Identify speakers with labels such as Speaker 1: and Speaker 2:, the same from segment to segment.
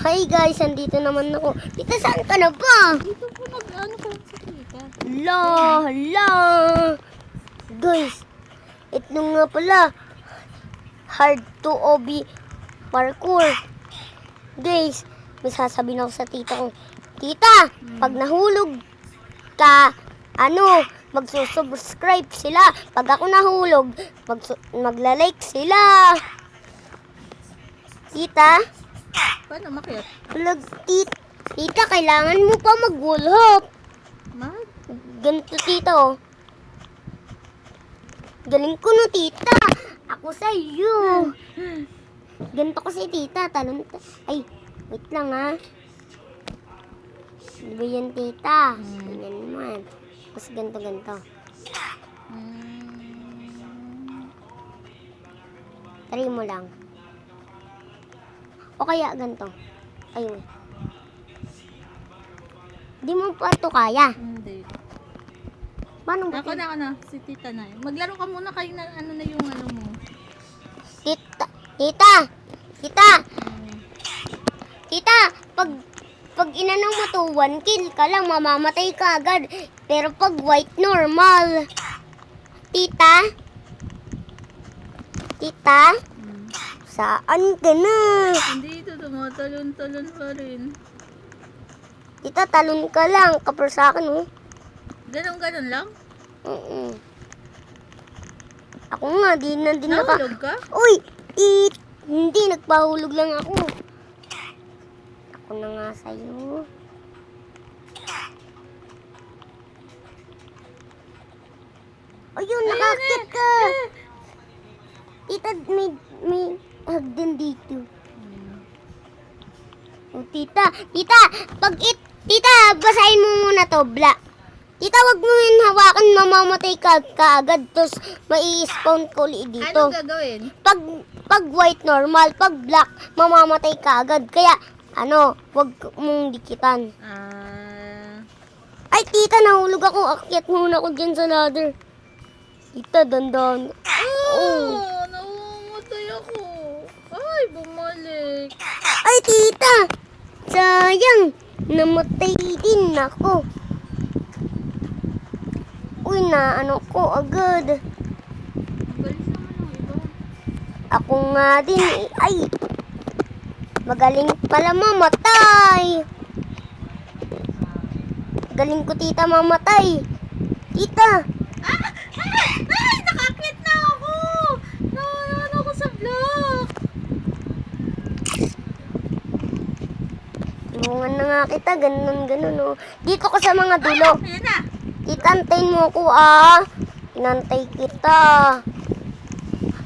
Speaker 1: Hi guys, andito naman ako. Tita, saan ka na ba?
Speaker 2: Dito po nag-ano ko lang sa tita.
Speaker 1: Hala. Guys, ito nga pala. Hard to OB parkour. Guys, may sasabihin ako sa tita ko. Tita, pag nahulog ka, magsusubscribe sila. Pag ako nahulog, magla-like sila. Tita?
Speaker 2: Paano makiat?
Speaker 1: Tita, kailangan mo pa mag-wall hop. Ganito, tita, oh. Galing ko no, tita. Ako sa iyo. Ganito kasi, tita. Ay, wait lang, ha. Diba yan, tita? Ganyan naman. Mas ganito. Try mo lang. O kaya ganito. Ayun. Di mo pa ito kaya.
Speaker 2: Hindi.
Speaker 1: Paano ba?
Speaker 2: Ako na, si tita na. Maglaro ka muna kayo na ano na yung ano mo.
Speaker 1: Tita, pag inanong mo to, 1 kill ka lang, mamamatay ka agad. Pero pag white, normal. Tita? Saan ka na?
Speaker 2: Hindi ito, tumatalon-talon pa rin.
Speaker 1: Tita, talon ka lang. Kapro sa akin, oh.
Speaker 2: Ganon lang?
Speaker 1: Ako nga, di na
Speaker 2: Nahulog ka?
Speaker 1: Uy! Hindi, nagpahulog lang ako. Ako na nga sa'yo. Ayun, nakakit ka! Tita, may hagdan dito. Oh, tita, tita, basahin mo muna to, black. Tita, wag mo yun hawakan, mamamatay ka kaagad, tapos mai-spawn ko ulit dito.
Speaker 2: Ano gagawin?
Speaker 1: Pag white, normal. Pag black, mamamatay ka agad. Kaya, wag mong dikitan. Ay, tita, nahulog ako. Akyat muna ako dyan sa ladder. Tita, dandan.
Speaker 2: Namatay ako. Ay, bumalik.
Speaker 1: Ay, tita, sayang. Namatay din ako. Uy, ko agad.
Speaker 2: Galing naman ang iba.
Speaker 1: Ako nga din. Ay, magaling pala mamatay. Galing ko, tita, mamatay. Tita.
Speaker 2: Ay, nakakit na ako. Nawalan ako sa block.
Speaker 1: Tulungan na nga kita. Ganun, oh. Dito ko sa mga dulo.
Speaker 2: Ayan na.
Speaker 1: Tita, antayin mo ko, ah. Inantay kita.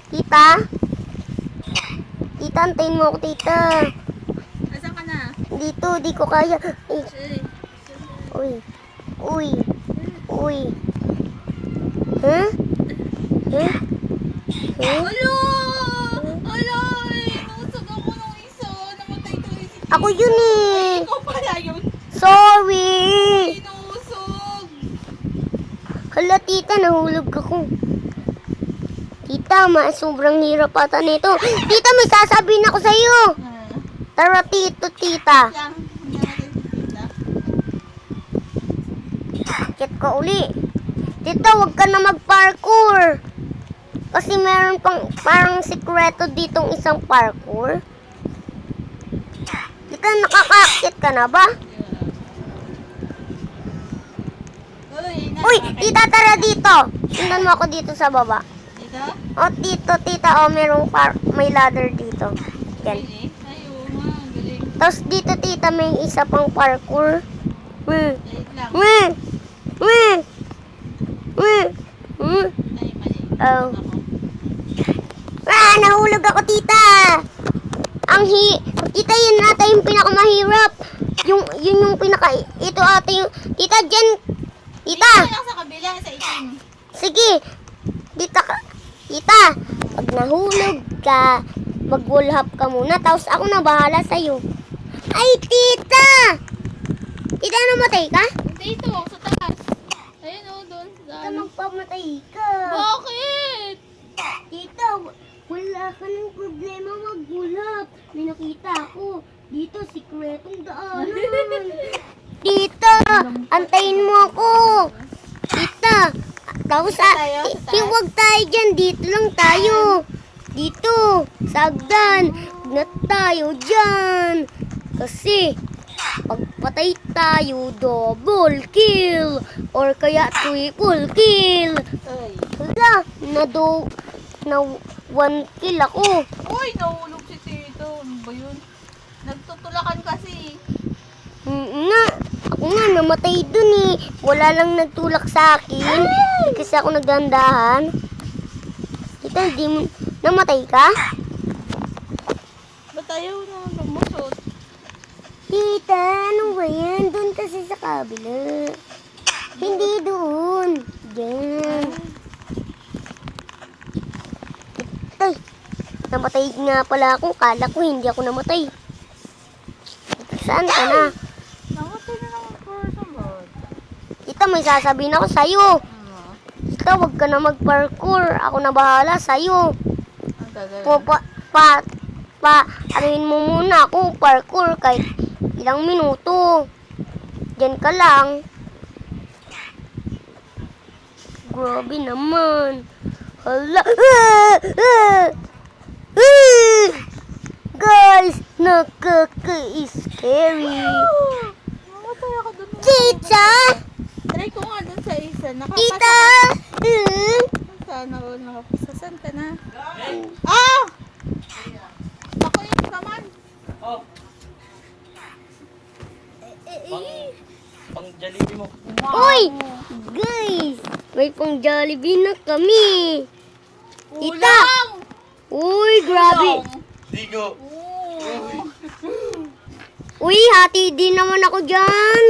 Speaker 1: Tita? Tita, antayin mo ako, tita.
Speaker 2: Nasaan ka na?
Speaker 1: Dito, di ko kaya. Ay,
Speaker 2: Eh,
Speaker 1: uy. Huh?
Speaker 2: Alo! Alay! Nausag ako ng isa. Namatay ko yung si
Speaker 1: Ako yun, eh.
Speaker 2: Ikaw pala yun.
Speaker 1: Sorry.
Speaker 2: Inusog.
Speaker 1: Hala, tita, nahulog ako. Tita, sobrang hirap ata nito. Tita, may sasabihin ako sa'yo. Tara, tita.
Speaker 2: Lang. Hindi natin si tita.
Speaker 1: Akit ka uli. Tita, huwag ka na mag-parkour. Kasi meron pang parang sikreto ditong isang parkour. Tita, nakakakit ka na ba? Uy, tita, tara dito. Sundan mo ako dito sa baba.
Speaker 2: Tita?
Speaker 1: O, tita, may ladder dito. Yan.
Speaker 2: Ay, oo nga. Galing.
Speaker 1: Tapos dito, tita, may isa pang parkour.
Speaker 2: Wait lang. Ay, mali.
Speaker 1: Oh.
Speaker 2: Ako.
Speaker 1: Nahulog ako, tita. Tita, yun ata yung pinakamahirap. Yun yung ito ata yung, tita, dyan. Tita.
Speaker 2: Dito lang sa kabila, sa itim.
Speaker 1: Sige. Tita, pag nahulog ka, mag-wall hop ka muna. Tapos ako na bahala sa'yo. Ay, tita. Tita, namatay ka?
Speaker 2: Dito, sa taas. Ayun o, doon.
Speaker 1: Tita, magpamatay ka.
Speaker 2: Bakit?
Speaker 1: Tita, wala ka ng problema mag-wall hop. May nakita ako. Dito, sikretong daanan. Tita, antayin mo ako. Tita, tapos
Speaker 2: tayo, sa taas?
Speaker 1: hiwag tayo dyan. Dito lang tayo. Dito, sa hagdan. Huwag na tayo dyan. Kasi, pagpatay tayo, double kill. Or kaya triple kill.
Speaker 2: Ay.
Speaker 1: Hala, na 1 kill ako.
Speaker 2: Uy, nahulog si Tito. Ano ba yun? Nagtutulakan kasi.
Speaker 1: Nga, ako nga namatay dun eh. Wala lang nagtulak sa akin. Hindi kasi ako nagdandahan. Tita, hindi mo namatay ka?
Speaker 2: Ba't ayaw na lumusot?
Speaker 1: Tita, ano ba yan? Doon kasi sa kabila. Hindi doon. Diyan. Ay, namatay nga pala ako. Kala ko hindi ako namatay. Saan ka na?
Speaker 2: Namatay na naman person ba?
Speaker 1: Tita, may sasabihin ako sa'yo.
Speaker 2: Ano?
Speaker 1: Tita, huwag ka na mag-parkour. Ako na bahala sa'yo.
Speaker 2: Ang gagawin?
Speaker 1: Anuhin mo muna ako, parkour, kahit ilang minuto. Diyan ka lang. Grabe naman. Hala. Guys, nakaka-scary.
Speaker 2: Namatay ako dun.
Speaker 1: Tita!
Speaker 2: Try ko nga dun sa isa.
Speaker 1: Tita!
Speaker 2: Sana all nakapasa. Saan ka na? Ah! Ako yung kaman.
Speaker 3: Oh, pang Jollibee mo.
Speaker 1: Uy! Guys, may pang Jollibee na kami. Tita!
Speaker 2: Ulang!
Speaker 1: Uy, grabe.
Speaker 3: Digo.
Speaker 1: Uy, hati din naman ako dyan.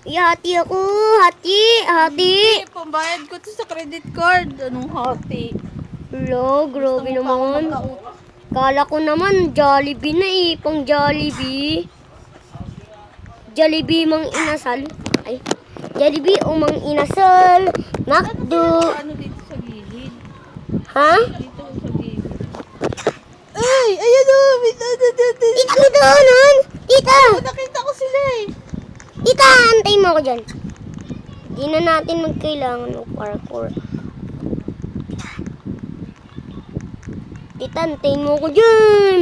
Speaker 1: Hati ako. Hati.
Speaker 2: Eh, pambayad ko to sa credit card. Anong hati?
Speaker 1: Hello, grabe
Speaker 2: Gusto mo pa ako
Speaker 1: naman.
Speaker 2: magka-utang?
Speaker 1: Kala ko naman, Jollibee na eh. Pang Jollibee. Jollibee mang inasal. Ay, Jollibee o mang inasal. McDo.
Speaker 2: Ano dito sa gilid?
Speaker 1: Ha?
Speaker 2: Dito sa gilid. Ay! Ayan o!
Speaker 1: Tita, may daanan. Tita!
Speaker 2: Nakita ko sila eh.
Speaker 1: Tita, antayin mo ako dyan. Di na natin magkailangan ng parkour. Tita, antayin mo ako dyan.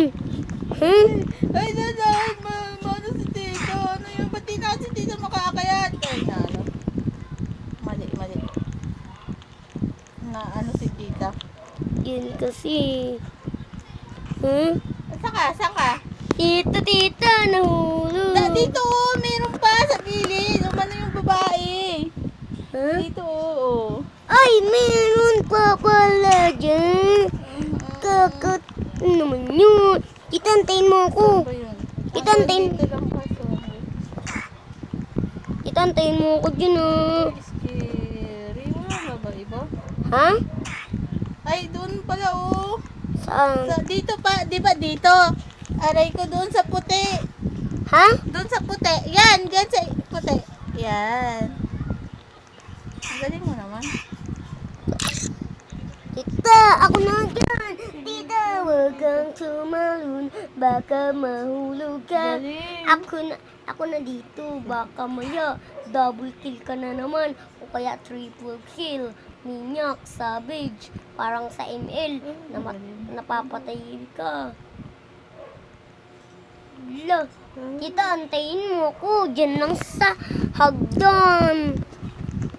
Speaker 1: Hmm?
Speaker 2: Ay, dadaan! Ano si Tito? Ano yun? Ba't di na si Tito makakayat? Ay, na ano? Mali. Na ano si Tita?
Speaker 1: Yun kasi. Hmm?
Speaker 2: Saan ka?
Speaker 1: Tita, nahulog.
Speaker 2: Dito, meron pa sa gilid. Umano yung babae.
Speaker 1: Ha?
Speaker 2: Dito, oo.
Speaker 1: Ay, meron pa pala dyan. Kakat naman yun. Tita, antayin mo ako.
Speaker 2: Ano ba yun?
Speaker 1: Tita, antayin.
Speaker 2: Dito lang pa,
Speaker 1: Tita, antayin mo ako dyan ah.
Speaker 2: Scary. Wala ba iba?
Speaker 1: Ha?
Speaker 2: Ay, doon pala, oh.
Speaker 1: Saan?
Speaker 2: Dito pa, di ba dito? Aray ko doon sa puti.
Speaker 1: Ha?
Speaker 2: Doon sa puti. Yan, dyan sa puti. Yan. Ang galing mo naman.
Speaker 1: Tita, ako na dyan. Tita, huwag kang tumalun. Baka mahulog ka.
Speaker 2: Galing.
Speaker 1: Ako na dito. Baka maya, double kill ka na naman. O kaya triple kill. Minyak, savage. Parang sa ML. Napapatay ka. Hala. Tita, antayin mo ako. Diyan lang sa hagdan.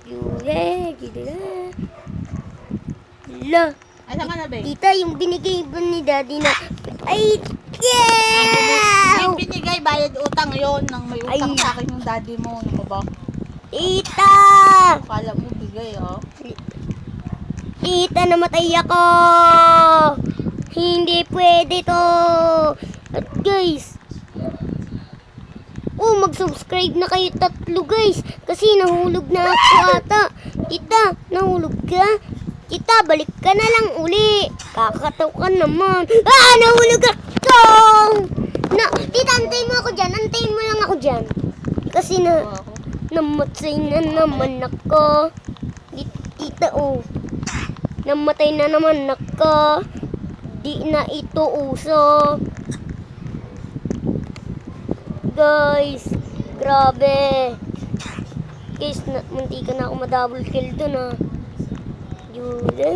Speaker 1: Yure, gila. Hala.
Speaker 2: Asan ka na, babe?
Speaker 1: Tita, yung binigay ba ni Daddy na... Ay, yeah!
Speaker 2: Yung binigay, bayad utang yon nang may utang
Speaker 1: Ay.
Speaker 2: sa akin yung daddy mo. Ano ba?
Speaker 1: Tita!
Speaker 2: Akala mo bigay, oh.
Speaker 1: Tita, namatay ako! Hindi pwede to! At guys, mag-subscribe na kayo 3 guys. Kasi nahulog na ako ata. Tita, nahulog ka? Tita, balik ka na lang uli. Kakataw ka naman. Nahulog ako! Tita, antayin mo ako dyan. Antayin mo lang ako dyan. Kasi namatay na naman ako. Tita, namatay na naman ako. Di na ito uso. guys. Grabe. Guys, munti ka na ako ma-double kill dun ha. Jude.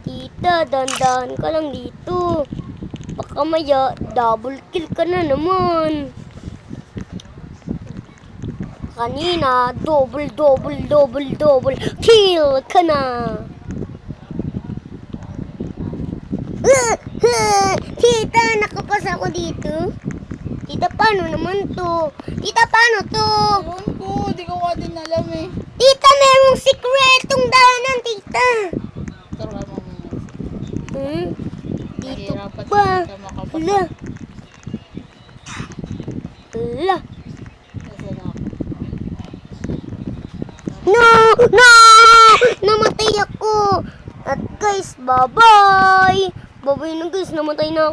Speaker 1: Tita, dandan ka lang dito. Baka maya, double kill ka na naman. Kanina, double kill ka na. Tita, nakapasa ako dito. Tita, paano naman to? Tita, paano to?
Speaker 2: Ewan ko, di ko nga din alam eh.
Speaker 1: Tita, merong sikretong daanan, tita.
Speaker 2: Tara mo muna.
Speaker 1: Dito
Speaker 2: Mahirapan
Speaker 1: ba?
Speaker 2: ka makapasa.
Speaker 1: Hala. Hala.
Speaker 2: Nasaan ako?
Speaker 1: No! Namatay ako! At guys, bye-bye! Bye-bye na guys, namatay na ako.